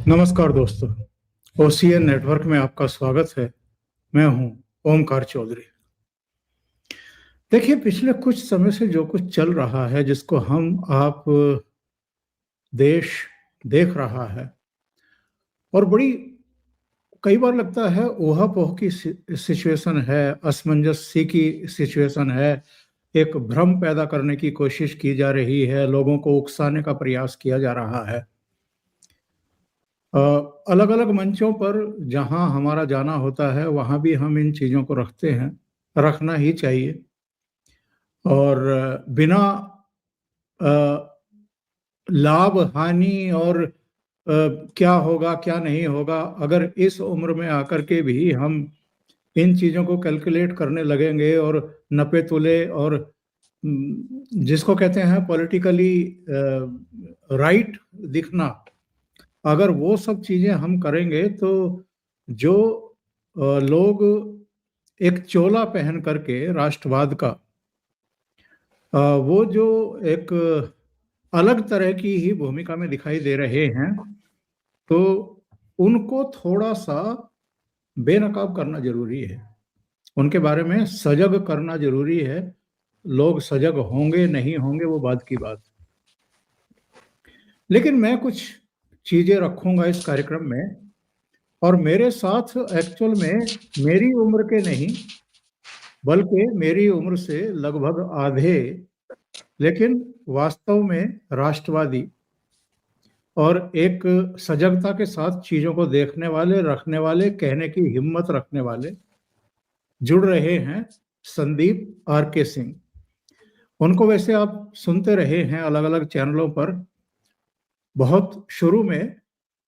नमस्कार दोस्तों, OCN network में आपका स्वागत है। मैं हूं ओमकार चौधरी। देखिए, पिछले कुछ समय से जो कुछ चल रहा है, जिसको आप देश देख रहा है, और बड़ी कई बार लगता है ऊहा-पोह की सिचुएशन है, असमंजस सी की सिचुएशन है। एक भ्रम पैदा करने की कोशिश की जा रही है, लोगों को उकसाने का प्रयास किया जा रहा है। अलग-अलग मंचों पर जहां हमारा जाना होता है, वहां भी हम इन चीज़ों को रखते हैं, रखना ही चाहिए। और बिना अ, लाभ, हानि और क्या होगा, क्या नहीं होगा, अगर इस उम्र में आकर के भी हम इन चीज़ों को कैलकुलेट करने लगेंगे और नपे-तुले और जिसको कहते हैं पॉलिटिकली राइट दिखना, अगर वो सब चीज़ें हम करेंगे तो जो लोग एक चोला पहन करके राष्ट्रवाद का वो जो एक अलग तरह की ही भूमिका में दिखाई दे रहे हैं, तो उनको थोड़ा-सा बेनकाब करना ज़रूरी है। उनके बारे में सजग करना ज़रूरी है। लोग सजग होंगे, नहीं होंगे, वो बात की बात। लेकिन मैं कुछ चीज़ें रखूँगा इस कार्यक्रम में, और मेरे साथ एक्चुअल में मेरी उम्र के नहीं, बल्कि मेरी उम्र से लगभग आधे, लेकिन वास्तव में राष्ट्रवादी और एक सजगता के साथ चीज़ों को देखने वाले, रखने वाले, कहने की हिम्मत रखने वाले जुड़ रहे हैं, संदीप आर के सिंह। उनको वैसे आप सुनते रहे हैं अलग-अलग चैनलों पर। बहुत शुरू में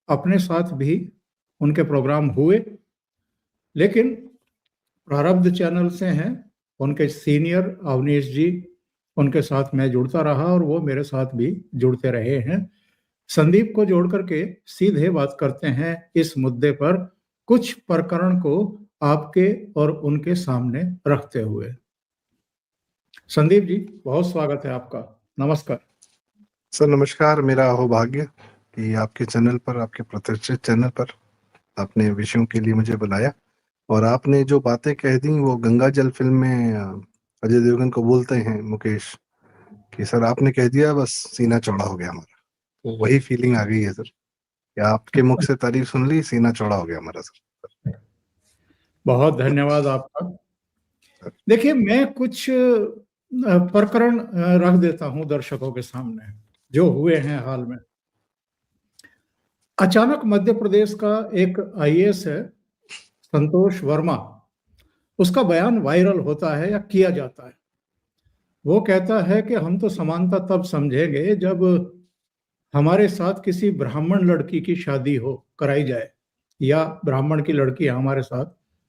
अपने साथ भी उनके प्रोग्राम हुए, लेकिन प्रारब्ध चैनल से हैं, उनके सीनियर अवनीश जी, उनके साथ मैं जुड़ता रहा और वो मेरे साथ भी जुड़ते रहे हैं। संदीप को जोड़ करके सीधे बात करते हैं इस मुद्दे पर, कुछ प्रकरण को आपके और उनके सामने रखते हुए। संदीप जी, बहुत स्वागत है आपका। नमस्कार सर। नमस्कार। मेरा अहोभाग्य कि आपके चैनल पर, आपके प्रतिष्ठित चैनल पर आपने विषयों के लिए मुझे बुलाया, और आपने जो बातें कह दी वो गंगा जल फिल्म में अजय देवगन को बोलते हैं मुकेश कि सर आपने कह दिया, बस सीना चौड़ा हो गया हमारा। तो वही फीलिंग आ गई है सर कि आपके मुख से तारीफ सुन ली, सीना चौड़ा हो गया हमारा सर। बहुत धन्यवाद आपका। देखिए, मैं कुछ प्रकरण रख देता हूं दर्शकों के सामने जो हुए हैं हाल में। अचानक मध्य प्रदेश का एक आईएएस है, संतोष वर्मा, उसका बयान वायरल होता है या किया जाता है। वो कहता है कि हम तो समानता तब समझेंगे जब हमारे साथ किसी ब्राह्मण लड़की की शादी हो, कराई जाए, या ब्राह्मण की लड़की हमारे साथ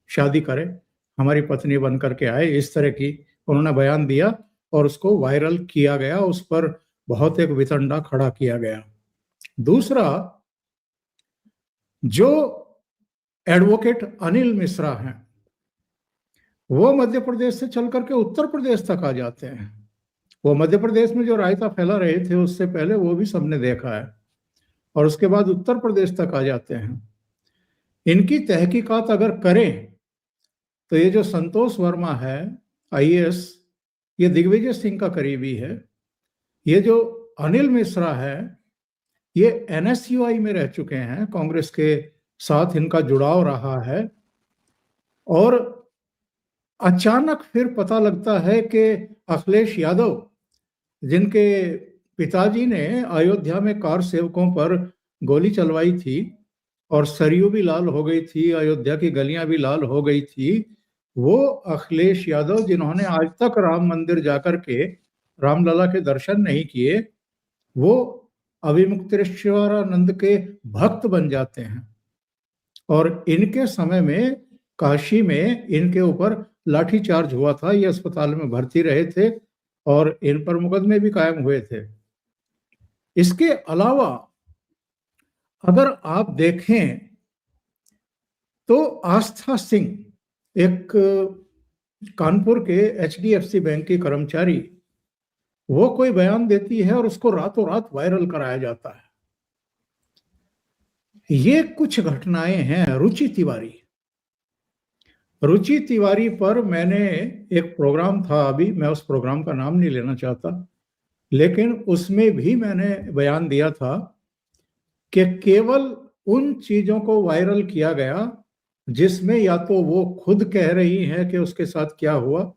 शादी करे, हमारी पत्नी बन करके आए, इस तरह की उन्होंने बयान दिया और उसको वायरल किया गया, उस पर बहुत एक वितंडा खड़ा किया गया। दूसरा, जो एडवोकेट अनिल मिश्रा हैं, वो मध्य प्रदेश से चल करके उत्तर प्रदेश तक आ जाते हैं। वो मध्य प्रदेश में जो रायता फैला रहे थे उससे पहले वो भी सबने देखा है, और उसके बाद उत्तर प्रदेश तक आ जाते हैं। इनकी तहकीकात अगर करें तो ये जो संतोष वर्मा है आईएएस, ये दिग्विजय सिंह का करीबी है। ये जो अनिल मिश्रा है, ये एनएसयूआई में रह चुके हैं, कांग्रेस के साथ इनका जुड़ाव रहा है। और अचानक फिर पता लगता है कि अखिलेश यादव, जिनके पिताजी ने अयोध्या में कार सेवकों पर गोली चलवाई थी और सरयू भी लाल हो गई थी, अयोध्या की गलियां भी लाल हो गई थी, वो अखिलेश यादव, जिन्होंने आज तक राम मंदिर जाकर के रामलला के दर्शन नहीं किए, वो अविमुक्तेश्वरानंद के भक्त बन जाते हैं। और इनके समय में काशी में इनके ऊपर लाठीचार्ज हुआ था, ये अस्पताल में भर्ती रहे थे और इन पर मुकदमे भी कायम हुए थे। इसके अलावा अगर आप देखें तो आस्था सिंह, एक कानपुर के एचडीएफसी बैंक की कर्मचारी, वो कोई बयान देती है और उसको रातों रात वायरल कराया जाता है। ये कुछ घटनाएं हैं। रुचि तिवारी पर मैंने एक प्रोग्राम था, अभी मैं उस प्रोग्राम का नाम नहीं लेना चाहता, लेकिन उसमें भी मैंने बयान दिया था कि केवल उन चीजों को वायरल किया गया जिसमें या तो वो खुद कह रही है कि उसके साथ क्या हुआ,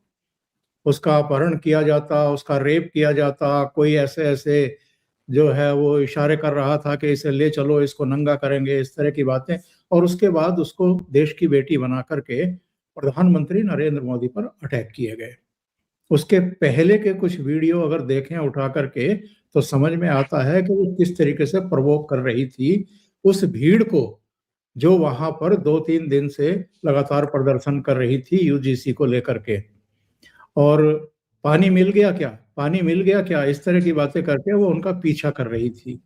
उसका अपहरण किया जाता, उसका रेप किया जाता, कोई ऐसे ऐसे जो है वो इशारे कर रहा था कि इसे ले चलो, इसको नंगा करेंगे, इस तरह की बातें, और उसके बाद उसको देश की बेटी बना करके प्रधानमंत्री नरेंद्र मोदी पर अटैक किए गए। उसके पहले के कुछ वीडियो अगर देखें उठा करके तो समझ में आता है कि वो किस तरीके से प्रवोक कर रही थी उस भीड़ को, जो वहां पर 2-3 दिन से लगातार प्रदर्शन कर रही थी यूजीसी को लेकर के। और पानी मिल गया क्या, पानी मिल गया क्या, इस तरह की बातें करके वो उनका पीछा कर रही थी।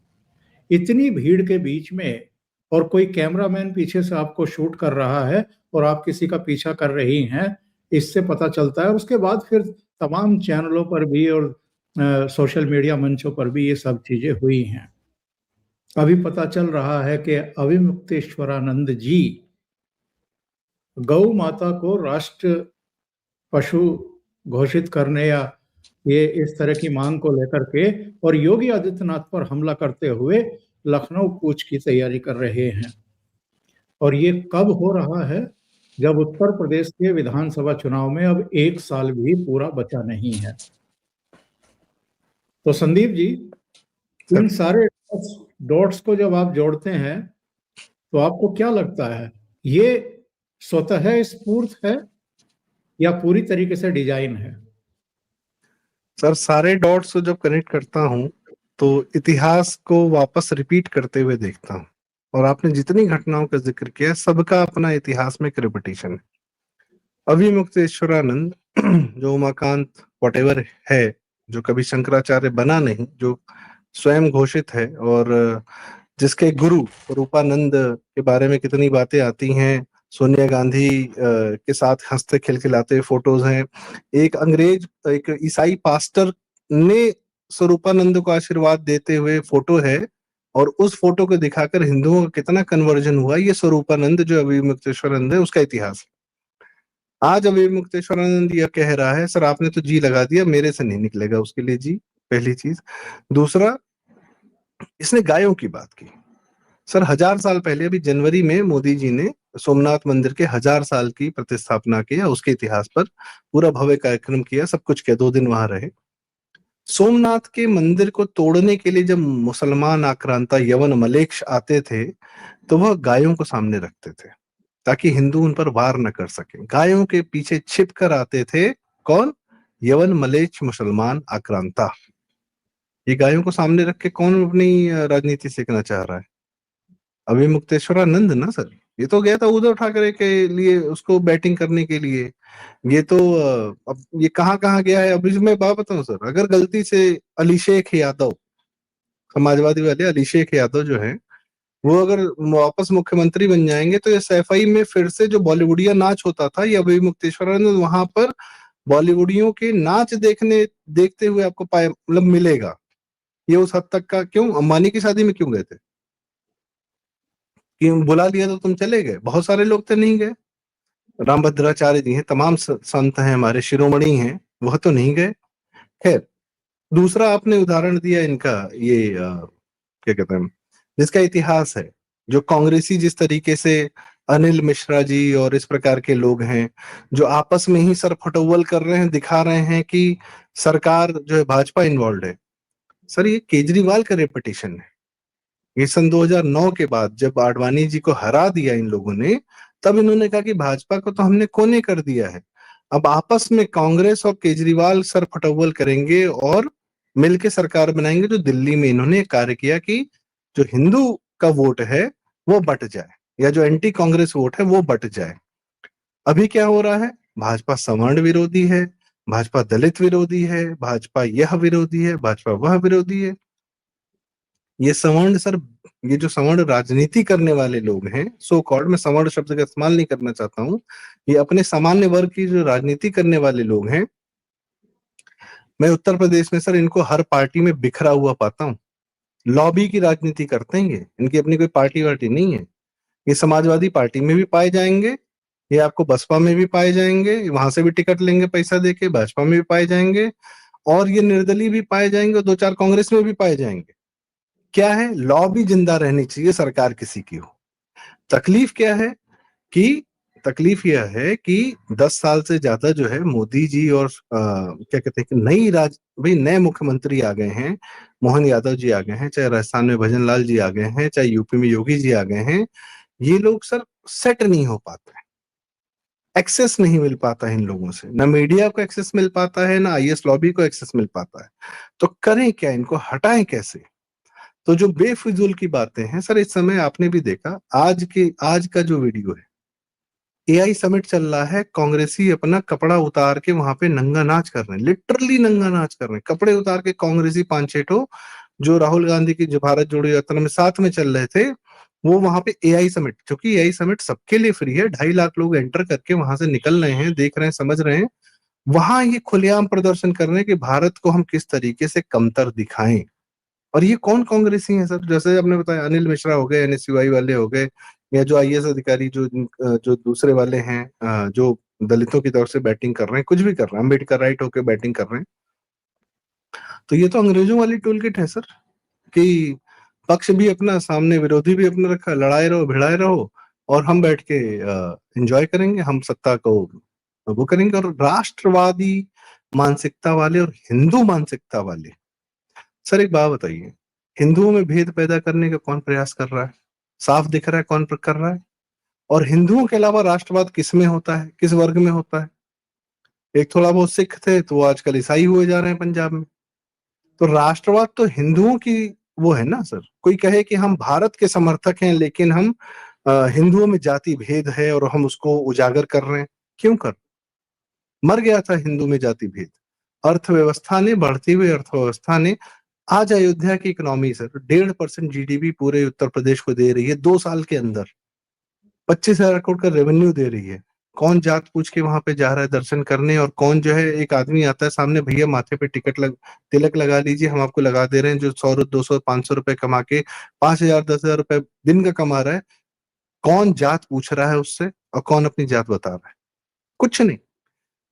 इतनी भीड़ के बीच में और कोई कैमरामैन पीछे से आपको शूट कर रहा है और आप किसी का पीछा कर रही हैं, इससे पता चलता है। और उसके बाद फिर तमाम चैनलों पर भी और सोशल मीडिया मंचों पर भी ये सब चीजें हुई हैं। अभी पता चल रहा है कि अविमुक्तेश्वरानंद जी गौ माता को राष्ट्र पशु घोषित करने या ये इस तरह की मांग को लेकर के और योगी आदित्यनाथ पर हमला करते हुए लखनऊ कूच की तैयारी कर रहे हैं। और ये कब हो रहा है? जब उत्तर प्रदेश के विधानसभा चुनाव में अब 1 साल भी पूरा बचा नहीं है। तो संदीप जी, इन सर सारे डॉट्स को जब आप जोड़ते हैं तो आपको क्या लगता है, ये स्वतः स्फूर्त है या पूरी तरीके से डिजाइन है? सर सारे डॉट्स को जब कनेक्ट करता हूँ तो इतिहास को वापस रिपीट करते हुए देखता हूँ, और आपने जितनी घटनाओं का जिक्र किया सबका अपना इतिहास में एक रिपीटिशन है। अभिमुक्तेश्वरानंद जो उमाकांत वटेवर है, जो कभी शंकराचार्य बना नहीं, जो स्वयं घोषित है, और जिसके गुरु रूपानंद के बारे में कितनी बातें आती हैं, सोनिया गांधी के साथ हंसते खिलखिलाते फोटोज हैं। एक ईसाई पास्टर ने स्वरूपानंद को आशीर्वाद देते हुए फोटो है, और उस फोटो को दिखाकर हिंदुओं का कितना कन्वर्जन हुआ, ये स्वरूपानंद जो अभिमुक्तेश्वरानंद है उसका इतिहास है। आज अभिमुक्तेश्वरानंद यह कह रहा है, सर आपने तो जी लगा दिया, मेरे से नहीं निकलेगा उसके लिए जी, पहली चीज। दूसरा, इसने गायों की बात की। सर 1000 साल पहले, अभी जनवरी में मोदी जी ने सोमनाथ मंदिर के 1000 साल की प्रतिस्थापना किया, उसके इतिहास पर पूरा भव्य कार्यक्रम किया, सब कुछ किया, 2 दिन वहां रहे। सोमनाथ के मंदिर को तोड़ने के लिए जब मुसलमान आक्रांता यवन मलेक्ष आते थे तो वह गायों को सामने रखते थे ताकि हिंदू उन पर वार न कर सके। गायों के पीछे छिप कर आते थे कौन? यवन मलेच्छ मुसलमान आक्रांता। ये गायों को सामने रख के कौन अपनी राजनीति सीखना चाह रहा है? अभिमुक्तेश्वरानंद ना सर। ये तो गया था उद्धव ठाकरे के लिए, उसको बैटिंग करने के लिए। ये तो अब ये कहाँ कहाँ गया है। अभी मैं बात बताऊं सर, अगर गलती से अलीशेख यादव, समाजवादी वाले अलीशेख यादव जो है, वो अगर वापस मुख्यमंत्री बन जाएंगे तो ये सैफई में फिर से जो बॉलीवुडिया नाच होता था, ये अभिमुक्तेश्वरानंद वहां पर बॉलीवुडियों के नाच देखते हुए आपको पाए मतलब मिलेगा। ये उस हद तक का क्यों? अंबानी की शादी में क्यों गए थे? कि बुला लिया तो तुम चले गए? बहुत सारे लोग तो नहीं गए। रामभद्राचार्य जी हैं, तमाम संत हैं, हमारे शिरोमणि हैं, वह तो नहीं गए। खैर, दूसरा आपने उदाहरण दिया इनका, ये क्या कहते हैं, जिसका इतिहास है, जो कांग्रेसी जिस तरीके से अनिल मिश्रा जी और इस प्रकार के लोग हैं जो आपस में ही सरफटौल कर रहे हैं, दिखा रहे हैं कि सरकार जो है भाजपा इन्वॉल्व है। सर ये केजरीवाल का रेपिटेशन है। ये सन 2009 के बाद जब आडवाणी जी को हरा दिया इन लोगों ने, तब इन्होंने कहा कि भाजपा को तो हमने कोने कर दिया है, अब आपस में कांग्रेस और केजरीवाल सरफटौल करेंगे और मिलके सरकार बनाएंगे। जो दिल्ली में इन्होंने कार्य किया कि जो हिंदू का वोट है वो बट जाए, या जो एंटी कांग्रेस वोट है वो बट जाए। अभी क्या हो रहा है? भाजपा सवर्ण विरोधी है, भाजपा दलित विरोधी है, भाजपा यह विरोधी है, भाजपा वह विरोधी है। ये सवर्ण सर, ये जो सवर्ण राजनीति करने वाले लोग हैं, सो कॉल्ड, मैं सवर्ण शब्द का इस्तेमाल नहीं करना चाहता हूँ, ये अपने सामान्य वर्ग की जो राजनीति करने वाले लोग हैं, मैं उत्तर प्रदेश में सर इनको हर पार्टी में बिखरा हुआ पाता हूँ। लॉबी की राजनीति करते हैं ये, इनकी अपनी कोई पार्टी वार्टी नहीं है। ये समाजवादी पार्टी में भी पाए जाएंगे, ये आपको बसपा में भी पाए जाएंगे, वहां से भी टिकट लेंगे पैसा देके, भाजपा में भी पाए जाएंगे, और ये निर्दलीय भी पाए जाएंगे, और 2-4 कांग्रेस में भी पाए जाएंगे। क्या है, लॉबी जिंदा रहनी चाहिए, सरकार किसी की हो। तकलीफ क्या है कि तकलीफ यह है कि 10 साल से ज्यादा जो है मोदी जी और क्या कहते हैं कि भाई नए मुख्यमंत्री आ गए हैं, मोहन यादव जी आ गए हैं, चाहे राजस्थान में भजन लाल जी आ गए हैं, चाहे यूपी में योगी जी आ गए हैं, ये लोग सर सेट नहीं हो पाते, एक्सेस नहीं मिल पाता है इन लोगों से, ना मीडिया को एक्सेस मिल पाता है, ना आईएस लॉबी को एक्सेस मिल पाता है। तो करें क्या, इनको हटाएं कैसे? तो जो बेफिजूल की बातें हैं सर, इस समय आपने भी देखा, आज का जो वीडियो है, एआई समिट चल रहा है, कांग्रेसी अपना कपड़ा उतार के वहां पे नंगा नाच कर रहे हैं, लिटरली नंगा नाच कर रहे हैं, कपड़े उतार के कांग्रेसी 5-6 ठो जो राहुल गांधी की जो भारत जोड़ो यात्रा में साथ में चल रहे थे, वो वहां पे एआई समिट, क्योंकि एआई समिट सबके लिए फ्री है, 2.5 लाख लोग एंटर करके वहां से निकल रहे हैं, देख रहे हैं, समझ रहे हैं, वहां ये खुलेआम प्रदर्शन कर रहे हैं कि भारत को हम किस तरीके से कमतर दिखाएं। और ये कौन कांग्रेसी हैं सर? जैसे आपने बताया, अनिल मिश्रा हो गए, एनएसयूआई वाले हो गए, या जो आईएएस अधिकारी जो दूसरे वाले हैं, जो दलितों की तरफ से बैटिंग कर रहे हैं, कुछ भी कर रहे हैं, अम्बेडकर राइट होकर बैटिंग कर रहे हैं। तो ये तो अंग्रेजों वाली टूल किट है सर, कि पक्ष भी अपना, सामने विरोधी भी अपना रखा, लड़ाए रहो, भिड़ाए रहो, और हम बैठ के एंजॉय करेंगे, हम सत्ता को वो करेंगे। और राष्ट्रवादी मानसिकता वाले और हिंदू मानसिकता वाले, सर एक बात बताइए, हिंदुओं में भेद पैदा करने का कौन प्रयास कर रहा है? साफ दिख रहा है कौन कर रहा है। और हिंदुओं के अलावा राष्ट्रवाद किस में होता है, किस वर्ग में होता है? एक थोड़ा बहुत सिख थे, तो वो आजकल ईसाई हुए जा रहे हैं पंजाब में। तो राष्ट्रवाद तो हिंदुओं की वो है ना सर। कोई कहे कि हम भारत के समर्थक हैं, लेकिन हम हिंदुओं में जाति भेद है और हम उसको उजागर कर रहे हैं। क्यों कर? मर गया था हिंदू में जाति भेद। अर्थव्यवस्था ने, बढ़ती हुई अर्थव्यवस्था ने, आज अयोध्या की इकोनॉमी सर 1.5% जीडीपी पूरे उत्तर प्रदेश को दे रही है 2 साल के अंदर, 25,000 करोड़ का रेवेन्यू दे रही है। कौन जात पूछ के वहां पे जा रहा है दर्शन करने? और कौन जो है, एक आदमी आता है सामने, भैया माथे पे तिलक लगा लीजिए, हम आपको लगा दे रहे हैं, जो 100, 200, 500 रुपए कमा के 5,000, 10,000 रुपए दिन का कमा रहा है। कौन जात पूछ रहा है उससे, और कौन अपनी जात बता रहा है? कुछ नहीं।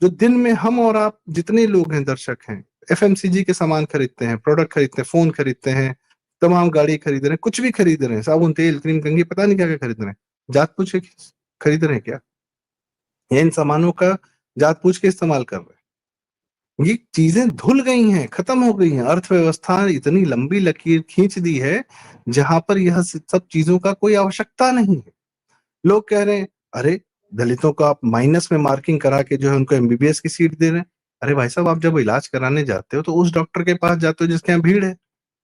जो दिन में हम और आप जितने लोग हैं, दर्शक हैं, एफएमसीजी के सामान खरीदते हैं, प्रोडक्ट खरीदते हैं, फोन खरीदते हैं, तमाम गाड़ी खरीद रहे हैं, कुछ भी खरीद रहे हैं, साबुन, तेल, क्रीम, कंघी, पता नहीं क्या क्या खरीद रहे हैं, जात पूछ के खरीद रहे हैं क्या? या इन सामानों का जात पूछ के इस्तेमाल कर रहे हैं? ये चीजें धुल गई हैं, खत्म हो गई हैं। अर्थव्यवस्था इतनी लंबी लकीर खींच दी है जहां पर यह सब चीजों का कोई आवश्यकता नहीं है। लोग कह रहे हैं, अरे दलितों को आप माइनस में मार्किंग करा के जो है उनको एमबीबीएस की सीट दे रहे हैं। अरे भाई साहब, आप जब इलाज कराने जाते हो तो उस डॉक्टर के पास जाते हो जिसके यहाँ भीड़ है,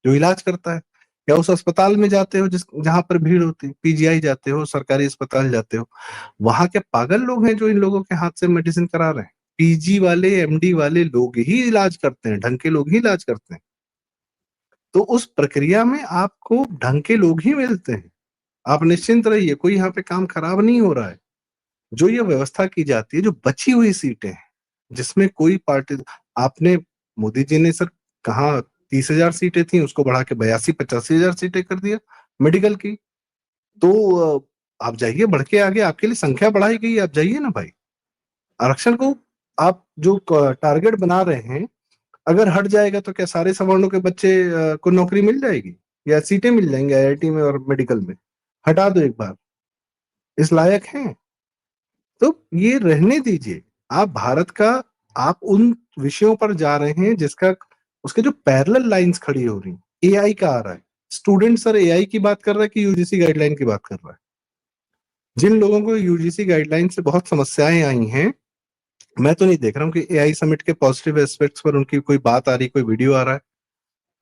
जो इलाज करता है, या उस अस्पताल में जाते हो जहां पर भीड़ होती है, पीजीआई जाते हो, सरकारी अस्पताल जाते हो। वहां के पागल लोग हैं जो इन लोगों के हाथ से मेडिसिन करा रहे हैं? पीजी वाले, एमडी वाले लोग ही इलाज करते हैं, ढंग के लोग ही इलाज करते हैं। तो उस प्रक्रिया में आपको ढंग के लोग ही मिलते हैं। आप निश्चिंत रहिए, कोई यहाँ पे काम खराब नहीं हो रहा है। जो ये व्यवस्था की जाती है, जो बची हुई सीटें हैं, जिसमें कोई पार्टी, आपने, मोदी जी ने सर कहा 30,000 सीटें थी, उसको बढ़ा के 82-85,000 सीटें कर दिया मेडिकल की। तो आप जाइए, बढ़ के आगे, आपके लिए संख्या बढ़ाई गई, आप जाइए ना भाई। आरक्षण को आप जो टारगेट बना रहे हैं, अगर हट जाएगा तो क्या सारे सवर्णों के बच्चे को नौकरी मिल जाएगी, या सीटें मिल जाएंगी आईआईटी में और मेडिकल में? हटा दो एक बार। इस लायक हैं? तो ये रहने दीजिए। आप भारत का, आप उन विषयों पर जा रहे हैं जिसका, उसके जो पैरेलल लाइंस खड़ी हो रही, एआई का आ रहा है। स्टूडेंट सर एआई की बात कर रहा है कि यूजीसी गाइडलाइन की बात कर रहा है? जिन लोगों को यूजीसी गाइडलाइन से बहुत समस्याएं आई हैं, मैं तो नहीं देख रहा हूँ कि एआई समिट के पॉजिटिव एस्पेक्ट्स पर उनकी कोई बात आ रही, कोई वीडियो आ रहा है।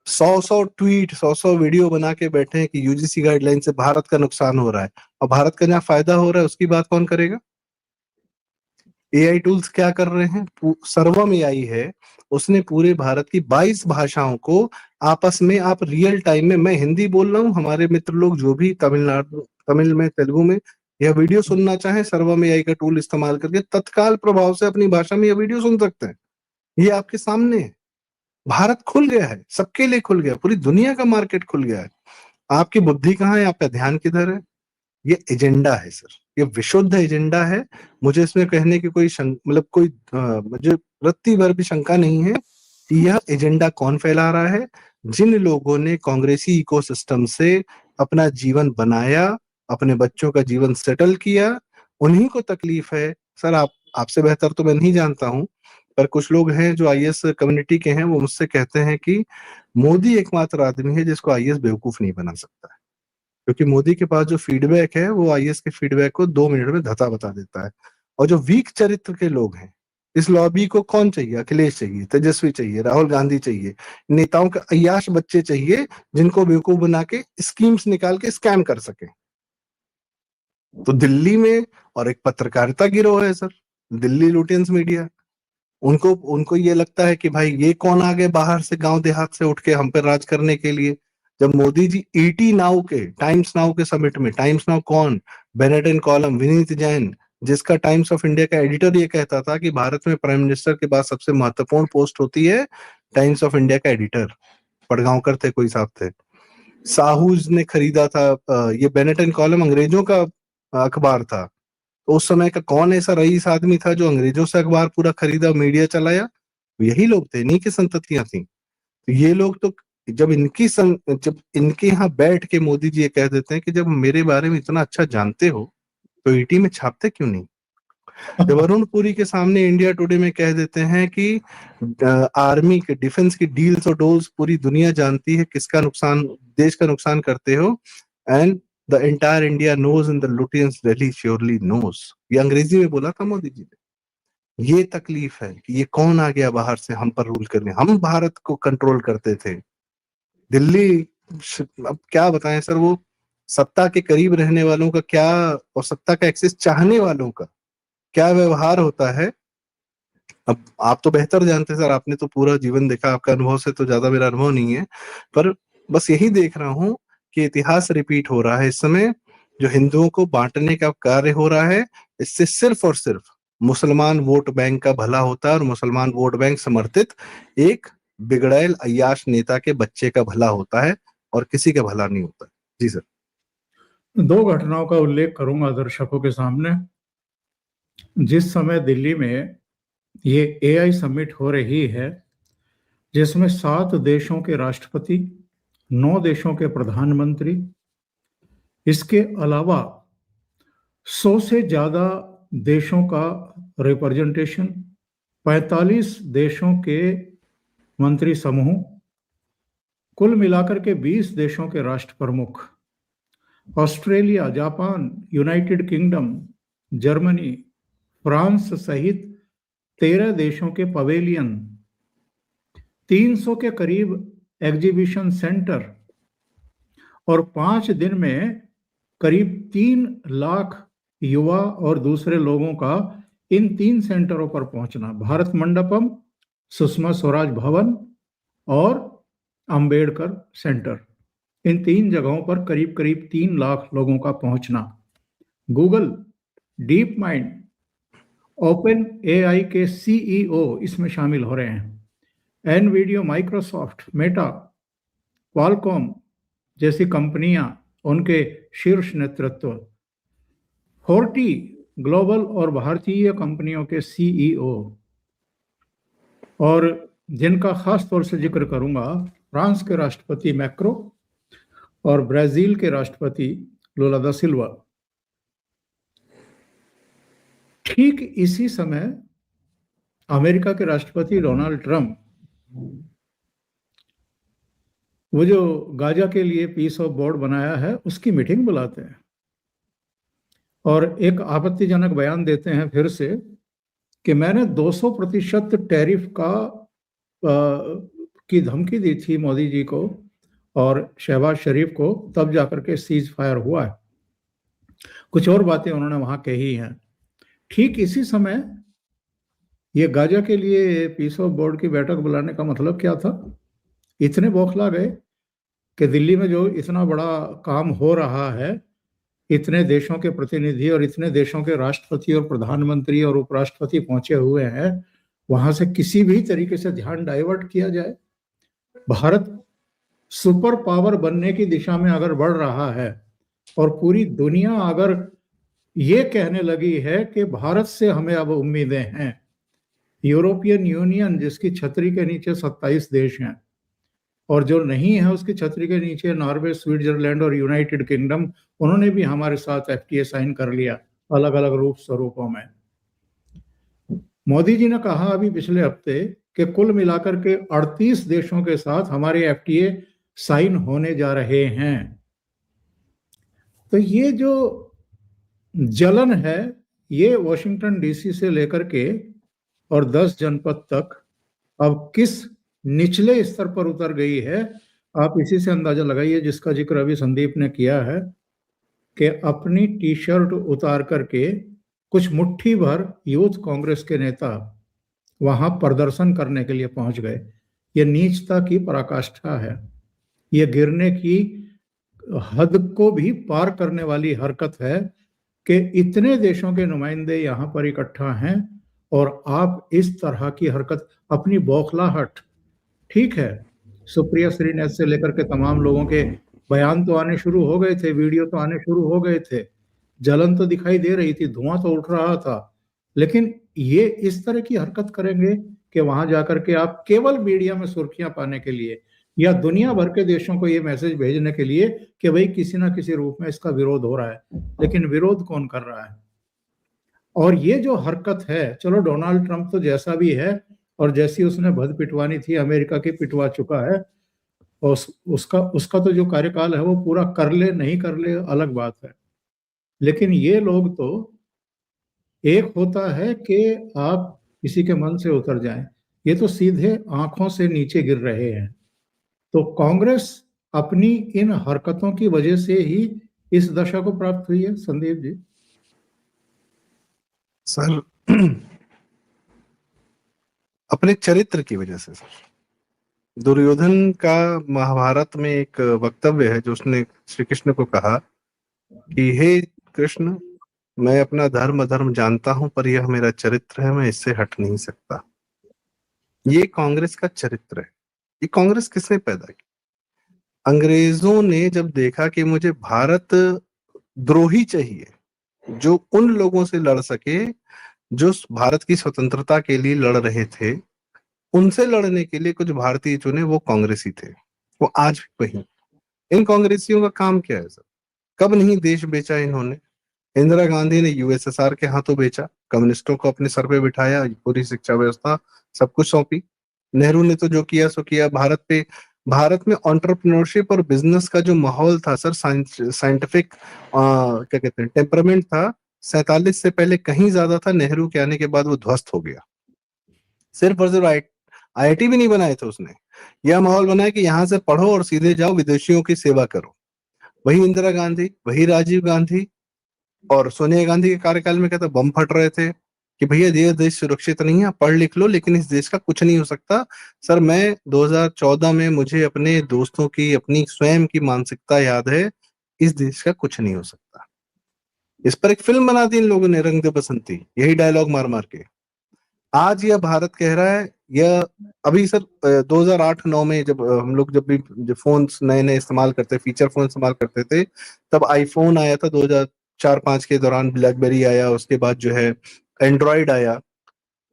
100-100 ट्वीट, 100-100 वीडियो बना के बैठे हैं कि यूजीसी गाइडलाइन से भारत का नुकसान हो रहा है, और भारत का जहाँ फायदा हो रहा है उसकी बात कौन करेगा? एआई टूल्स क्या कर रहे हैं? सर्वम एआई है, उसने पूरे भारत की 22 भाषाओं को आपस में, आप रियल टाइम में, मैं हिंदी बोल रहा हूँ, हमारे मित्र लोग जो भी तमिल में, तेलुगु में यह वीडियो सुनना चाहें, सर्वम एआई का टूल इस्तेमाल करके तत्काल प्रभाव से अपनी भाषा में यह वीडियो सुन सकते हैं। ये आपके सामने है। भारत खुल गया है, सबके लिए खुल गया, पूरी दुनिया का मार्केट खुल गया है। आपकी बुद्धि कहाँ है, आपका ध्यान किधर है? ये एजेंडा है सर, ये विशुद्ध एजेंडा है। मुझे इसमें कहने की कोई मतलब कोई मुझे रत्ती भर भी शंका नहीं है कि यह एजेंडा कौन फैला रहा है। जिन लोगों ने कांग्रेसी इकोसिस्टम से अपना जीवन बनाया, अपने बच्चों का जीवन सेटल किया, उन्हीं को तकलीफ है सर। आपसे बेहतर तो मैं नहीं जानता हूं, पर कुछ लोग हैं जो आईएएस कम्युनिटी के हैं, वो मुझसे कहते हैं कि मोदी एकमात्र आदमी है जिसको आईएएस बेवकूफ नहीं बना सकता है, क्योंकि मोदी के पास जो फीडबैक है वो आईएएस के फीडबैक को 2 मिनट में धता बता देता है। और जो वीक चरित्र के लोग हैं, इस लॉबी को कौन चाहिए? अखिलेश चाहिए, तेजस्वी चाहिए, राहुल गांधी चाहिए, नेताओं के अय्याश बच्चे चाहिए जिनको बेवकूफ बना के स्कीम्स निकाल के स्कैम कर सके। तो दिल्ली में और एक पत्रकारिता गिरोह है सर, दिल्ली लुटियंस मीडिया, उनको उनको ये लगता है कि भाई ये कौन आ गए बाहर से, गांव देहात से उठ के हम पे राज करने के लिए। जब मोदी जी ईटी नाउ के, टाइम्स नाउ के समिट में, टाइम्स नाउ कौन? Bennett and column, Vineet Jain, जिसका टाइम्स ऑफ इंडिया का एडिटर ये कहता था कि भारत में प्राइम मिनिस्टर के बाद सबसे महत्वपूर्ण पोस्ट होती है टाइम्स ऑफ इंडिया का एडिटर। पड़गांवकर थे कोई साहब थे। साहूज ने खरीदा था ये बेनेट एंड कॉलम अंग्रेजों का अखबार था। तो उस समय का कौन ऐसा रईस आदमी था जो अंग्रेजों से अखबार पूरा खरीदा, मीडिया चलाया? यही लोग थे, इन्हीं की संततियां थी। तो ये लोग तो जब जब इनके यहाँ बैठ के मोदी जी ये कह देते हैं कि जब मेरे बारे में इतना अच्छा जानते हो तो ईटी में छापते क्यों नहीं? जब अरुण पुरी के सामने इंडिया टुडे में कह देते हैं कि आर्मी के डिफेंस की डील्स और डोल्स पूरी दुनिया जानती है, किसका नुकसान, देश का नुकसान करते हो, and the entire India knows and the Lutyens Delhi surely knows, ये अंग्रेजी में बोला था मोदी जी ने। ये तकलीफ है कि ये कौन आ गया बाहर से हम पर रूल करने, हम भारत को कंट्रोल करते थे। दिल्ली, अब क्या बताएं सर, वो सत्ता के करीब रहने वालों का क्या और सत्ता का एक्सेस चाहने वालों का क्या व्यवहार होता है। अब आप तो बेहतर जानते हैं सर, आपने तो पूरा जीवन देखा, आपका अनुभव से तो ज्यादा मेरा अनुभव नहीं है, पर बस यही देख रहा हूं कि इतिहास रिपीट हो रहा है इस समय। जो हिंदुओं को बांटने का कार्य हो रहा है, इससे सिर्फ और सिर्फ मुसलमान वोट बैंक का भला होता है, और मुसलमान वोट बैंक समर्थित एक बिगड़ैल अय्याश नेता के बच्चे का भला होता है, और किसी का भला नहीं होता। जी सर। 2 घटनाओं का उल्लेख करूंगा दर्शकों के सामने। जिस समय दिल्ली में ये एआई समिट हो रही है, जिसमें 7 देशों के राष्ट्रपति, 9 देशों के प्रधानमंत्री, इसके अलावा 100 से ज्यादा देशों का रिप्रेजेंटेशन, 45 देशों के मंत्री समूह, कुल मिलाकर के 20 देशों के राष्ट्र प्रमुख, Australia, Japan, United kingdom, Germany, France सहित 13 देशों के पवेलियन, 300 के करीब एग्जीबिशन सेंटर, और 5 दिन में करीब 3 लाख युवा और दूसरे लोगों का इन 3 सेंटरों पर पहुंचना। भारत मंडपम, सुषमा स्वराज भवन और अंबेडकर सेंटर, इन 3 जगहों पर करीब करीब 3 लाख लोगों का पहुंचना। Google, deep mind, open AI के सीईओ इसमें शामिल हो रहे हैं। एनवीडिया, माइक्रोसॉफ्ट, मेटा, क्वालकॉम जैसी कंपनियां, उनके शीर्ष नेतृत्व, 40 ग्लोबल और भारतीय कंपनियों के सीईओ, और जिनका खास तौर से जिक्र करूंगा, फ्रांस के राष्ट्रपति मैक्रो और ब्राजील के राष्ट्रपति लुला दा सिल्वा। ठीक इसी समय अमेरिका के राष्ट्रपति डोनाल्ड ट्रंप, वो जो गाजा के लिए पीस ऑफ बोर्ड बनाया है, उसकी मीटिंग बुलाते हैं और एक आपत्तिजनक बयान देते हैं फिर से कि मैंने 200% टैरिफ की धमकी दी थी मोदी जी को और शहबाज शरीफ को, तब जाकर के सीज फायर हुआ है। कुछ और बातें उन्होंने वहां कही हैं। ठीक इसी समय ये गाजा के लिए पीस ऑफ बोर्ड की बैठक बुलाने का मतलब क्या था? इतने बौखला गए कि दिल्ली में जो इतना बड़ा काम हो रहा है, इतने देशों के प्रतिनिधि और इतने देशों के राष्ट्रपति और प्रधानमंत्री और उपराष्ट्रपति पहुंचे हुए हैं, वहां से किसी भी तरीके से ध्यान डाइवर्ट किया जाए। भारत सुपर पावर बनने की दिशा में अगर बढ़ रहा है और पूरी दुनिया अगर ये कहने लगी है कि भारत से हमें अब उम्मीदें हैं, यूरोपियन यूनियन जिसकी छतरी के नीचे 27 देश हैं और जो नहीं है उसकी छतरी के नीचे नॉर्वे, स्विट्जरलैंड और यूनाइटेड किंगडम, उन्होंने भी हमारे साथ एफटीए साइन कर लिया अलग अलग रूप स्वरूपों में। मोदी जी ने कहा अभी पिछले हफ्ते कि कुल मिलाकर के 38 देशों के साथ हमारे एफटीए साइन होने जा रहे हैं। तो ये जो जलन है ये वॉशिंगटन डीसी से लेकर के और 10 जनपद तक अब किस निचले स्तर पर उतर गई है, आप इसी से अंदाजा लगाइए, जिसका जिक्र अभी संदीप ने किया है कि अपनी टी शर्ट उतार करके कुछ मुट्ठी भर यूथ कांग्रेस के नेता वहां प्रदर्शन करने के लिए पहुंच गए। ये नीचता की पराकाष्ठा है, ये गिरने की हद को भी पार करने वाली हरकत है कि इतने देशों के नुमाइंदे यहाँ पर इकट्ठा हैं और आप इस तरह की हरकत, अपनी बौखलाहट, ठीक है, सुप्रिया श्रीनेत से लेकर के तमाम लोगों के बयान तो आने शुरू हो गए थे, वीडियो तो आने शुरू हो गए थे, जलन तो दिखाई दे रही थी, धुआं तो उठ रहा था, लेकिन ये इस तरह की हरकत करेंगे कि वहां जाकर के आप केवल मीडिया में सुर्खियां पाने के लिए या दुनिया भर के देशों को ये मैसेज भेजने के लिए कि भाई किसी ना किसी रूप में इसका विरोध हो रहा है, लेकिन विरोध कौन कर रहा है? और ये जो हरकत है, चलो डोनाल्ड ट्रंप तो जैसा भी है और जैसी उसने भद पिटवानी थी अमेरिका की पिटवा चुका है, और उसका उसका तो जो कार्यकाल है वो पूरा कर ले नहीं कर ले अलग बात है, लेकिन ये लोग तो, एक होता है कि आप किसी के मन से उतर जाएं, ये तो सीधे आंखों से नीचे गिर रहे हैं। तो कांग्रेस अपनी इन हरकतों की वजह से ही इस दशा को प्राप्त हुई है। संदीप जी। सर अपने चरित्र की वजह से सर, दुर्योधन का महाभारत में एक वक्तव्य है जो उसने श्री कृष्ण को कहा कि हे कृष्ण, मैं अपना धर्म अधर्म जानता हूं पर यह मेरा चरित्र है, मैं इससे हट नहीं सकता। ये कांग्रेस का चरित्र है। ये कांग्रेस किसने पैदा की? अंग्रेजों ने जब देखा कि मुझे भारत द्रोही चाहिए जो उन लोगों से लड़ सके जो भारत की स्वतंत्रता के लिए लड़ रहे थे, उनसे लड़ने के लिए कुछ भारतीय चुने, वो कांग्रेसी थे। वो आज भी वही। इन कांग्रेसियों का काम क्या है सर? कब नहीं देश बेचा इन्होंने। इंदिरा गांधी ने यूएसएसआर के हाथों बेचा, कम्युनिस्टों को अपने सर पे बिठाया, पूरी शिक्षा व्यवस्था सब कुछ सौंपी। नेहरू ने तो जो किया सो किया। भारत में एंटरप्रेन्योरशिप और बिजनेस का जो माहौल था सर, साइंटिफिक क्या कहते हैं टेम्परामेंट था, 47 से पहले कहीं ज्यादा था। नेहरू के आने के बाद वो ध्वस्त हो गया। सिर्फ और सिर्फ आईआईटी भी नहीं बनाए थे उसने, यह माहौल बनाया कि यहाँ से पढ़ो और सीधे जाओ विदेशियों की सेवा करो। वही इंदिरा गांधी, वही राजीव गांधी और सोनिया गांधी के कार्यकाल में कहता बम फट रहे थे कि भैया ये देश सुरक्षित नहीं है, पढ़ लिख लो, लेकिन इस देश का कुछ नहीं हो सकता। सर मैं 2014 में, मुझे अपने दोस्तों की, अपनी स्वयं की मानसिकता याद है, इस देश का कुछ नहीं हो सकता। इस पर एक फिल्म बना दी इन लोगों ने, रंग दे बसंती, यही डायलॉग मार मार के। आज यह भारत कह रहा है, यह अभी सर 2008-9 में जब हम लोग जब भी फोन नए नए इस्तेमाल करते, फीचर फोन इस्तेमाल करते थे, तब आईफोन आया था 2004-5 के दौरान, ब्लैकबेरी आया, उसके बाद जो है एंड्रॉइड आया।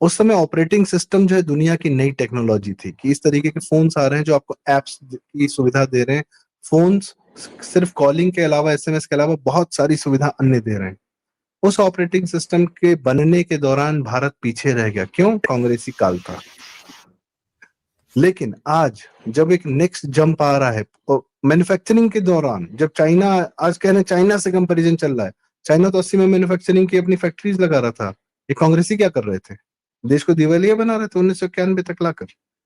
उस समय ऑपरेटिंग सिस्टम जो है दुनिया की नई टेक्नोलॉजी थी कि इस तरीके के फोन्स आ रहे हैं जो आपको एप्स की सुविधा दे रहे हैं। फोन्स सिर्फ कॉलिंग के अलावा, एसएमएस के अलावा बहुत सारी सुविधा अन्य दे रहे हैं। उस ऑपरेटिंग सिस्टम के बनने के दौरान भारत पीछे रह गया। क्यों? कांग्रेसी काल था। लेकिन आज जब एक नेक्स्ट जंप आ रहा है मैन्युफैक्चरिंग के दौरान, जब चाइना, आज कह रहे हैं चाइना से कंपैरिजन चल रहा है, चाइना तो 80 में मैन्युफैक्चरिंग की अपनी फैक्ट्रीज लगा रहा था। ये कांग्रेसी क्या कर रहे थे? देश को दिवालिया बना रहे थे 1991 तक लाकर।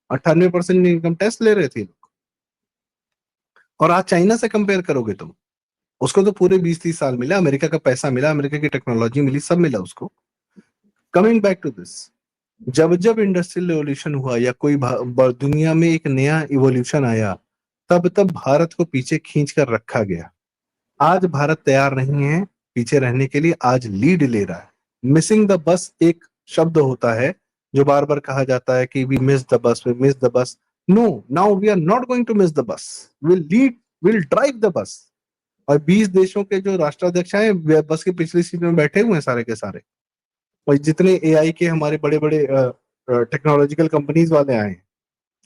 98% इनकम टैक्स ले रहे थे लोग। और आज चाइना से कंपेयर करोगे तुम, उसको तो पूरे 20-30 साल मिला, अमेरिका का पैसा मिला, अमेरिका की टेक्नोलॉजी मिली, सब मिला उसको। कमिंग बैक टू दिस, जब जब इंडस्ट्रियल रेवोल्यूशन हुआ या कोई दुनिया में एक नया इवोल्यूशन आया, तब तब भारत को पीछे खींच कर रखा गया। आज भारत तैयार नहीं है पीछे रहने के लिए, आज लीड ले रहा है। मिसिंग द बस एक शब्द होता है जो बार बार कहा जाता है कि we miss the bus, we miss the bus. No, now we are not going to miss the bus. We'll drive the bus. और 20 देशों के जो राष्ट्राध्यक्ष हैं वे बस की पिछली सीट में बैठे हुए हैं सारे के सारे। और जितने एआई के हमारे बड़े बड़े टेक्नोलॉजिकल कंपनीज वाले आए हैं।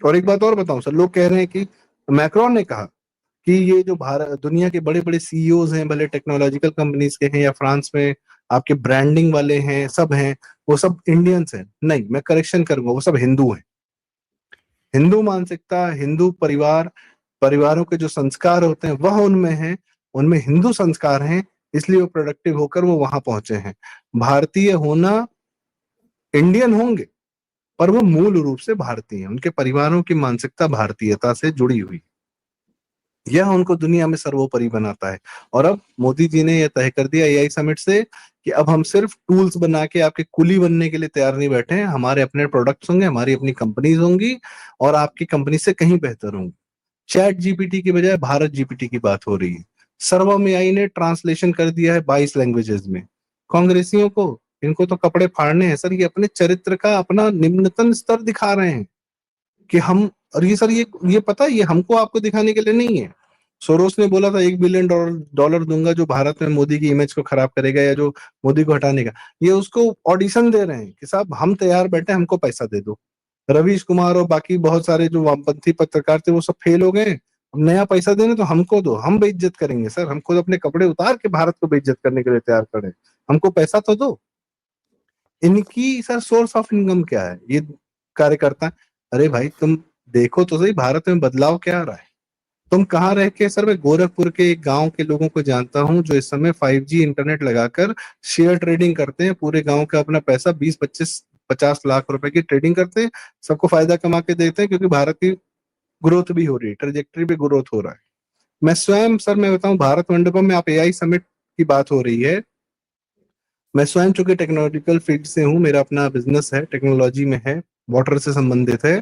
और एक बात और बताऊं सर, लोग कह रहे हैं कि मैक्रोन ने कहा कि ये जो भारत दुनिया के बड़े बड़े सीईओज हैं, भले टेक्नोलॉजिकल कंपनीज के हैं या फ्रांस में आपके ब्रांडिंग वाले हैं, सब हैं, वो सब इंडियंस हैं। नहीं, मैं करेक्शन करूंगा, वो सब हिंदू हैं। हिंदू मानसिकता, हिंदू परिवारों के जो संस्कार होते हैं वह उनमें है, उनमें हिंदू संस्कार हैं, इसलिए वो प्रोडक्टिव होकर वो वहां पहुंचे हैं। भारतीय होना, इंडियन होंगे पर वो मूल रूप से भारतीय हैं, उनके परिवारों की मानसिकता भारतीयता से जुड़ी हुई, यह उनको दुनिया में सर्वोपरि बनाता है। और अब मोदी जी ने यह तय कर दिया एआई समिट से कि अब हम सिर्फ टूल्स बना के आपके कुली बनने के लिए तैयार नहीं बैठे हैं, हमारे अपने प्रोडक्ट्स होंगे, हमारी अपनी कंपनीज होंगी और आपकी कंपनी से कहीं बेहतर होंगी। चैट जीपीटी की बजाय भारत जीपीटी की बात हो रही है। सर्वम एआई ने ट्रांसलेशन कर दिया है 22 लैंग्वेजेस में। कांग्रेसियों को, इनको तो कपड़े फाड़ने हैं सर, ये अपने चरित्र का अपना निम्नतम स्तर दिखा रहे हैं कि हम, और ये सर ये पता है, ये हमको आपको दिखाने के लिए नहीं है। सोरोस ने बोला था $1 बिलियन दूंगा जो भारत में मोदी की इमेज को खराब करेगा या जो मोदी को हटाने का। ये उसको ऑडिशन दे रहे हैं कि साहब हम तैयार बैठे, हमको पैसा दे दो। रवीश कुमार और बाकी बहुत सारे जो वामपंथी पत्रकार थे वो सब फेल हो गए। नया पैसा देने तो हमको दो, हम बेइज्जत करेंगे सर, हम खुद अपने कपड़े उतार के भारत को बेइज्जत करने के लिए तैयार खड़े हैं, हमको पैसा तो दो। इनकी सर सोर्स ऑफ इनकम क्या है ये कार्यकर्ता? अरे भाई तुम देखो तो सही भारत में बदलाव क्या आ रहा है। तुम कहाँ रह के, सर मैं गोरखपुर के एक गांव के लोगों को जानता हूं जो इस समय 5G इंटरनेट लगाकर शेयर ट्रेडिंग करते हैं, पूरे गांव का अपना पैसा 20-25-50 लाख रुपए की ट्रेडिंग करते हैं, सबको फायदा कमा के देते हैं, क्योंकि भारत की ग्रोथ भी हो रही है, ट्रेजेक्टरी पे ग्रोथ हो रहा है। मैं स्वयं सर, मैं बताऊं, भारत मंडपम में आप एआई समिट की बात हो रही है, मैं स्वयं चूंकि टेक्नोलॉजिकल फील्ड से हूँ, मेरा अपना बिजनेस है, टेक्नोलॉजी में है, वाटर से संबंधित है।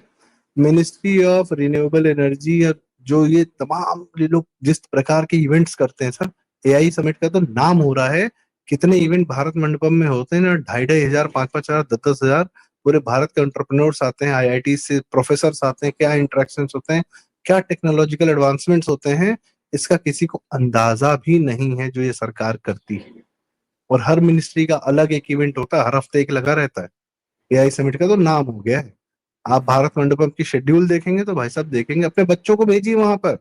मिनिस्ट्री ऑफ रिन्यूएबल एनर्जी, जो ये तमाम ये लोग जिस प्रकार के इवेंट्स करते हैं सर, एआई समिट का तो नाम हो रहा है। कितने इवेंट भारत मंडपम में होते हैं ना, 2,500 5,000 10,000 पूरे भारत के एंटरप्रेन्योर्स आते हैं, आईआईटी से प्रोफेसर आते हैं, क्या इंटरेक्शंस होते हैं, क्या टेक्नोलॉजिकल एडवांसमेंट्स होते हैं, इसका किसी को अंदाजा भी नहीं है जो ये सरकार करती है। और हर मिनिस्ट्री का अलग एक इवेंट होता है, हर हफ्ते एक लगा रहता है। एआई समिट का तो नाम हो गया है। आप भारत मंडपम की शेड्यूल देखेंगे तो भाई साहब देखेंगे, अपने बच्चों को भेजिए वहां पर।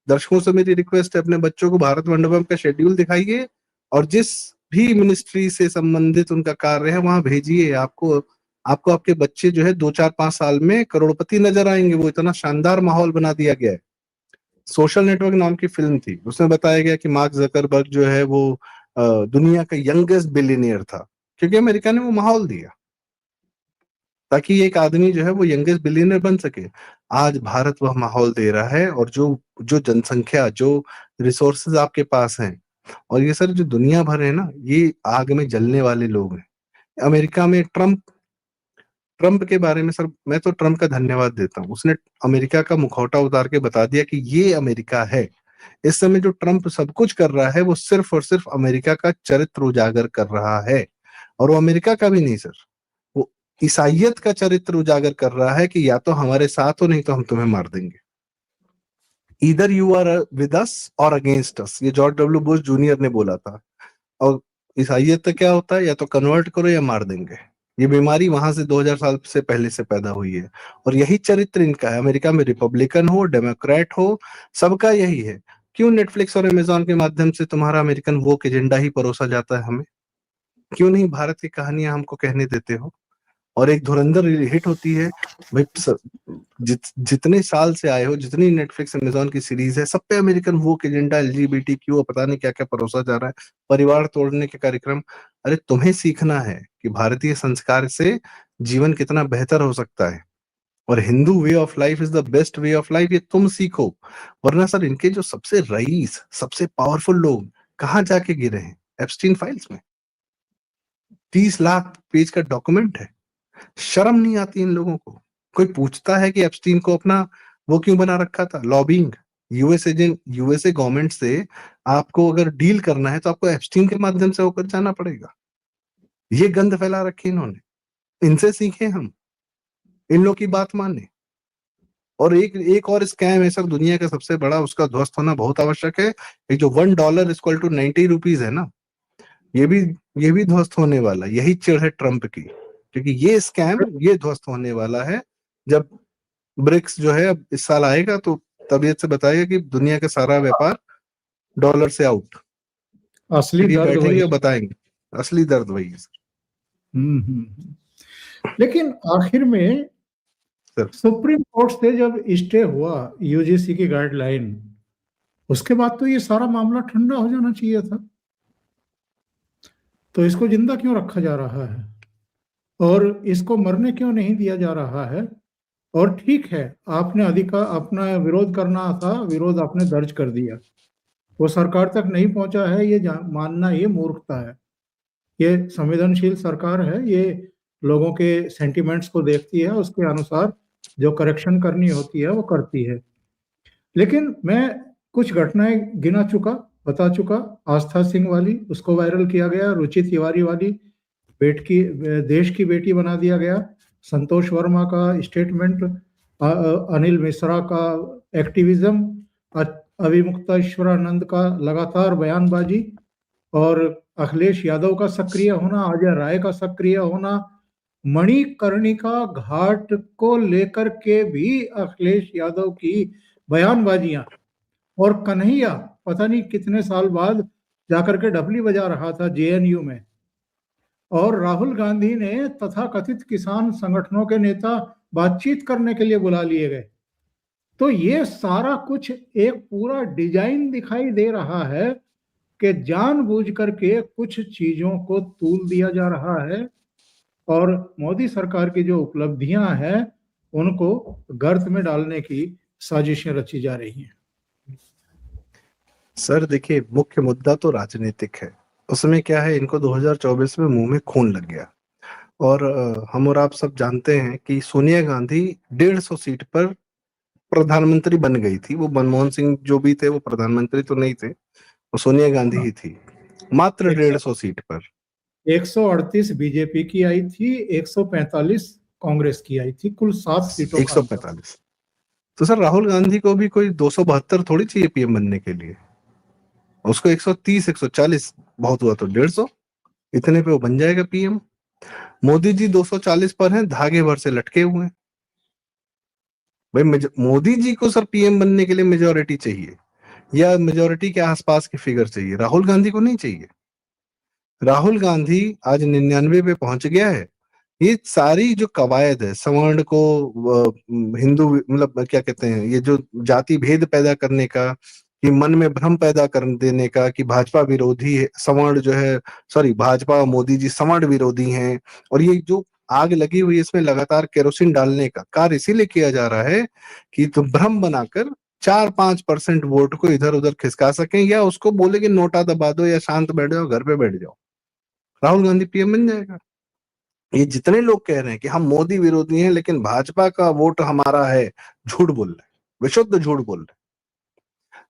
दर्शकों से मेरी रिक्वेस्ट है, अपने बच्चों को भारत मंडपम का शेड्यूल दिखाइए और जिस भी मिनिस्ट्री से संबंधित उनका कार्य है वहां भेजिए। आपको आपको आपके बच्चे जो है 2 4 5 साल में करोड़पति नजर आएंगे। वो इतना शानदार माहौल बना दिया गया है। सोशल नेटवर्क नाम की फिल्म थी, उसमें बताया गया कि मार्क जकरबर्ग जो है वो दुनिया का यंगेस्ट बिलियनियर था, क्योंकि अमेरिका ने वो माहौल दिया ताकि एक आदमी जो है वो यंगेस्ट बिलियनर बन सके। आज भारत वह माहौल दे रहा है, और जो जो जनसंख्या, जो रिसोर्सेज आपके पास हैं, और ये सर जो दुनिया भर है ना, ये आग में जलने वाले लोग हैं। अमेरिका में ट्रम्प ट्रम्प के बारे में सर, मैं तो ट्रम्प का धन्यवाद देता हूँ, उसने अमेरिका का मुखौटा उतार के बता दिया कि ये अमेरिका है। इस समय जो ट्रम्प सब कुछ कर रहा है वो सिर्फ और सिर्फ अमेरिका का चरित्र उजागर कर रहा है। और वो अमेरिका का भी नहीं सर, वो ईसाइयत का चरित्र उजागर कर रहा है कि या तो हमारे साथ हो, नहीं तो हम तुम्हें मार देंगे। Either you are with us or against अस, ये जॉर्ज डब्ल्यू बुश जूनियर ने बोला था। और ईसाइयत तो क्या होता है, या तो कन्वर्ट करो या मार देंगे। ये बीमारी वहां से 2000 साल से पहले से पैदा हुई है, और यही चरित्र इनका है। अमेरिका में रिपब्लिकन हो, डेमोक्रेट हो, सबका यही है। क्यों नेटफ्लिक्स और अमेजोन के माध्यम से तुम्हारा अमेरिकन वोक एजेंडा ही परोसा जाता है हमें? क्यों नहीं भारत की कहानियां हमको कहने देते हो? और एक धुरंधर हिट होती है भाई, जितने साल से आए हो, जितनी नेटफ्लिक्स अमेजोन की सीरीज है, सब पे अमेरिकन वोक एजेंडा, एलजीबीटी क्यू, पता नहीं क्या क्या परोसा जा रहा है, परिवार तोड़ने के कार्यक्रम। अरे तुम्हें सीखना है कि भारतीय संस्कार से जीवन कितना बेहतर हो सकता है, और Hindu way of life is the best way of life, ये तुम सीखो। वरना सर इनके जो सबसे रईस, सबसे पावरफुल लोग कहाँ जाके गिरे हैं? एप्स्टीन फाइल्स में 30 लाख पेज का डॉक्यूमेंट है। शर्म नहीं आती इन लोगों को? कोई पूछता है कि एप्स्टीन को अपना वो क्यों बना रखा था? लॉबिंग। यूएसए गवर्नमेंट से आपको अगर डील करना है तो आपको एप्स्टीन के माध्यम से होकर जाना पड़ेगा। ये गंद फैला रखी इन्होंने, इनसे सीखे हम, इन लोग की बात माने। और एक और स्कैम है सर, दुनिया का सबसे बड़ा, उसका ध्वस्त होना बहुत आवश्यक है। एक जो $1 इक्वल टू 90 रुपीज है ना, ये भी ये भी ध्वस्त होने वाला, यही चिढ़ है ट्रम्प की, क्योंकि ये स्कैम ये ध्वस्त होने वाला है। जब ब्रिक्स जो है अब इस साल आएगा तो तबीयत से बताएगा कि दुनिया का सारा व्यापार डॉलर से आउट, असली फिर ये दर्द बैठेंगे वही। और बताएंगे असली दर्द वही है सर। हम्म। लेकिन आखिर में सर सुप्रीम कोर्ट से जब स्टे हुआ यूजीसी की गाइडलाइन, उसके बाद तो ये सारा मामला ठंडा हो जाना चाहिए था। तो इसको जिंदा क्यों रखा जा रहा है और इसको मरने क्यों नहीं दिया जा रहा है? और ठीक है, आपने अधिकार अपना विरोध करना था, विरोध आपने दर्ज कर दिया, वो सरकार तक नहीं पहुंचा है, ये मानना ये मूर्खता है। ये संवेदनशील सरकार है, ये लोगों के सेंटिमेंट्स को देखती है, उसके अनुसार जो करेक्शन करनी होती है वो करती है। लेकिन मैं कुछ घटनाएं गिना चुका, बता चुका। आस्था सिंह वाली, उसको वायरल किया गया। रुचि तिवारी वाली, बेट की देश की बेटी बना दिया गया। संतोष वर्मा का स्टेटमेंट, अनिल मिश्रा का एक्टिविज्म, अभिमुक्तेश्वरानंद का लगातार बयानबाजी, और अखिलेश यादव का सक्रिय होना, अजय राय का सक्रिय होना, मणिकर्णिका घाट को लेकर के भी अखिलेश यादव की बयानबाजियां, और कन्हैया पता नहीं कितने साल बाद जाकर के डफली बजा रहा था जेएनयू में, और राहुल गांधी ने तथाकथित किसान संगठनों के नेता बातचीत करने के लिए बुला लिए गए। तो ये सारा कुछ एक पूरा डिजाइन दिखाई दे रहा है कि जानबूझ करके कुछ चीजों को तूल दिया जा रहा है, और मोदी सरकार की जो उपलब्धियां हैं उनको गर्त में डालने की साजिशें रची जा रही हैं। सर देखिए, मुख्य मुद्दा तो राजनीतिक है। उसमें क्या है, इनको 2024 में मुंह में खून लग गया। और हम और आप सब जानते हैं कि सोनिया गांधी 150 सीट पर प्रधानमंत्री बन गई थी। वो मनमोहन सिंह जो भी थे वो प्रधानमंत्री तो नहीं थे, वो सोनिया गांधी ही थी, मात्र 150 सीट पर। 138 बीजेपी की आई थी, 145 कांग्रेस की आई थी, कुल 7 सीटों का अंतर। 145। तो सर राहुल गांधी को भी कोई 272 थोड़ी चाहिए पीएम बनने के लिए, उसको 130 140 बहुत हुआ तो 150, इतने पे वो बन जाएगा पीएम। मोदी जी 240 पर हैं, धागे भर से लटके हुए हैं। भाई मोदी जी को सर पीएम बनने के लिए मेजोरिटी चाहिए, या मेजोरिटी के आसपास की फिगर चाहिए, राहुल गांधी को नहीं चाहिए। राहुल गांधी आज 99 पे पहुंच गया है। ये सारी जो कवायद है सवर्ण को हिंदू, मतलब क्या कहते हैं, ये जो जाति भेद पैदा करने का, कि मन में भ्रम पैदा कर देने का कि भाजपा विरोधी है सवर्ण जो है, सॉरी भाजपा और मोदी जी सवर्ण विरोधी हैं, और ये जो आग लगी हुई है इसमें लगातार केरोसिन डालने का कार्य इसीलिए किया जा रहा है कि तो भ्रम बनाकर 4-5% वोट को इधर उधर खिसका सकें, या उसको बोले कि नोटा दबा दो या शांत बैठ जाओ, घर पे बैठ जाओ, राहुल गांधी पीएम बन जाएगा। ये जितने लोग कह रहे हैं कि हम मोदी विरोधी हैं लेकिन भाजपा का वोट हमारा है, झूठ बोल रहे हैं, विशुद्ध झूठ बोल रहे हैं।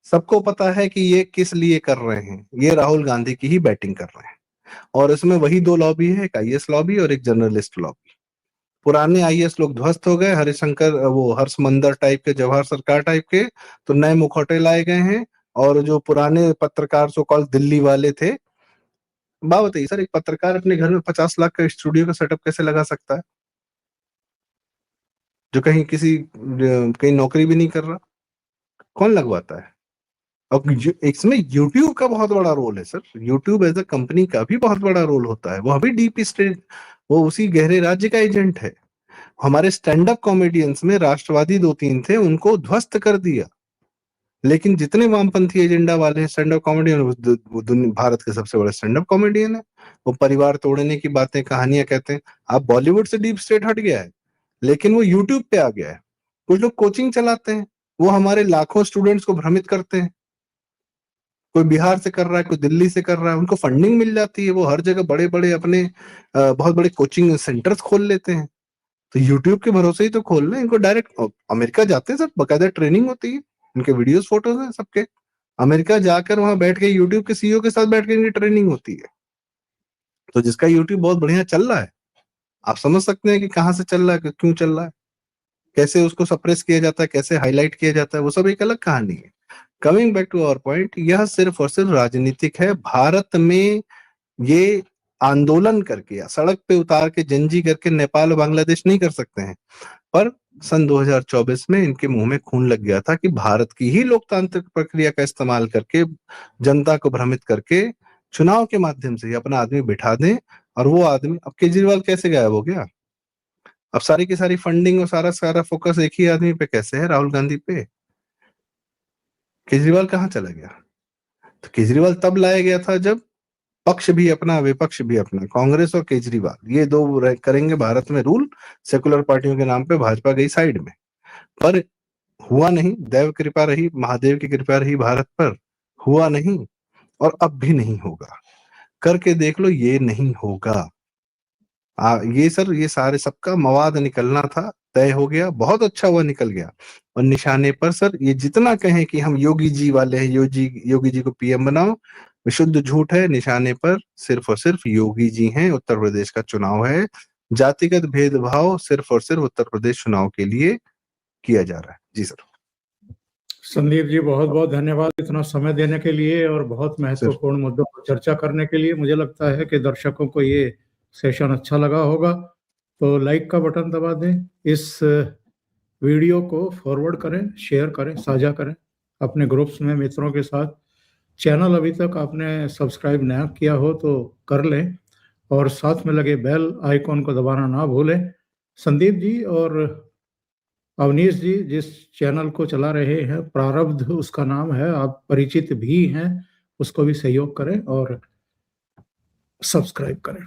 सबको पता है कि ये किस लिए कर रहे हैं, ये राहुल गांधी की ही बैटिंग कर रहे हैं। और इसमें वही दो लॉबी है, एक आईएएस लॉबी और एक जर्नलिस्ट लॉबी। पुराने आईएएस लोग ध्वस्त हो गए, हरिशंकर वो हर्षमंदर टाइप के, जवाहर सरकार टाइप के, तो नए मुखौटे लाए गए हैं। और जो पुराने पत्रकार सो कॉल्ड दिल्ली वाले थे, बात बताइए सर, एक पत्रकार अपने घर में 50 लाख का स्टूडियो का सेटअप कैसे लगा सकता है, जो कहीं कहीं नौकरी भी नहीं कर रहा? कौन लगवाता है? और इसमें यूट्यूब का बहुत बड़ा रोल है sir, YouTube as a company का भी बहुत बड़ा रोल होता है। वो अभी डीप स्टेट, वो उसी गहरे राज्य का एजेंट है। हमारे स्टैंड अप कॉमेडियंस में राष्ट्रवादी 2-3 थे, उनको ध्वस्त कर दिया। लेकिन जितने वामपंथी एजेंडा वाले हैं स्टैंड अप कॉमेडियन, वो भारत के सबसे बड़े स्टैंड अप कॉमेडियन है। वो परिवार तोड़ने की बातें, कहानियां कहते हैं। आप बॉलीवुड से डीप स्टेट हट गया है, लेकिन वो यूट्यूब पे आ गया है। कुछ लोग कोचिंग चलाते हैं, वो हमारे लाखों स्टूडेंट्स को भ्रमित करते हैं। कोई बिहार से कर रहा है, कोई दिल्ली से कर रहा है, उनको फंडिंग मिल जाती है, वो हर जगह बड़े बड़े अपने बहुत बड़े कोचिंग सेंटर्स खोल लेते हैं। तो यूट्यूब के भरोसे ही तो खोल रहे हैं। इनको डायरेक्ट अमेरिका जाते हैं सर, बकायदा ट्रेनिंग होती है, उनके वीडियोस फोटोज हैं सबके। अमेरिका जाकर वहां बैठ के यूट्यूब के सीईओ के साथ बैठ के इनकी ट्रेनिंग होती है। तो जिसका यूट्यूब बहुत बढ़िया चल रहा है, आप समझ सकते हैं कि कहाँ से चल रहा है, क्यों चल रहा है। कैसे उसको सप्रेस किया जाता है, कैसे हाईलाइट किया जाता है, वो सब एक अलग कहानी है। Coming back to our point, यह सिर्फ और सिर्फ राजनीतिक है। भारत में ये आंदोलन करके या सड़क पे उतार के जंजी करके नेपाल और बांग्लादेश नहीं कर सकते हैं, पर सन 2024 में इनके मुंह में खून लग गया था कि भारत की ही लोकतांत्रिक प्रक्रिया का इस्तेमाल करके, जनता को भ्रमित करके, चुनाव के माध्यम से अपना आदमी बिठा दें। और वो आदमी, अब केजरीवाल कैसे गायब हो गया? अब सारी की सारी फंडिंग और सारा फोकस एक ही आदमी पे कैसे है, राहुल गांधी पे। केजरीवाल कहाँ चला गया? तो केजरीवाल तब लाया गया था जब पक्ष भी अपना, विपक्ष भी अपना, कांग्रेस और केजरीवाल ये दो करेंगे भारत में रूल, सेकुलर पार्टियों के नाम पे भाजपा गई साइड में। पर हुआ नहीं, दैव कृपा रही, महादेव की कृपा रही भारत पर, हुआ नहीं और अब भी नहीं होगा। करके देख लो, ये नहीं होगा। ये सर, ये सारे सबका मवाद निकलना था, तय हो गया, बहुत अच्छा हुआ निकल गया। और निशाने पर सर, ये जितना कहें कि हम योगी जी वाले हैं, योगी जी को पीएम बनाओ, विशुद्ध झूठ है। निशाने पर सिर्फ और सिर्फ योगी जी हैं। उत्तर प्रदेश का चुनाव है, जातिगत भेदभाव सिर्फ और सिर्फ उत्तर प्रदेश चुनाव के लिए किया जा रहा है। जी सर। संदीप जी, बहुत बहुत धन्यवाद इतना समय देने के लिए और बहुत सर महत्वपूर्ण मुद्दों पर चर्चा करने के लिए। मुझे लगता है कि दर्शकों को ये सेशन अच्छा लगा होगा, तो लाइक का बटन दबा दें, इस वीडियो को फॉरवर्ड करें, शेयर करें, साझा करें अपने ग्रुप्स में मित्रों के साथ। चैनल अभी तक आपने सब्सक्राइब ना किया हो तो कर लें और साथ में लगे बेल आइकॉन को दबाना ना भूलें। संदीप जी और अवनीश जी जिस चैनल को चला रहे हैं, प्रारब्ध उसका नाम है, आप परिचित भी हैं, उसको भी सहयोग करें और सब्सक्राइब करें।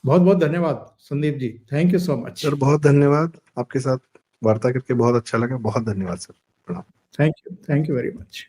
बहुत बहुत धन्यवाद Sandeep ji, thank you so much sir, बहुत धन्यवाद। आपके साथ वार्ता करके बहुत अच्छा लगा, बहुत धन्यवाद सर। प्रणाम। Thank you very much.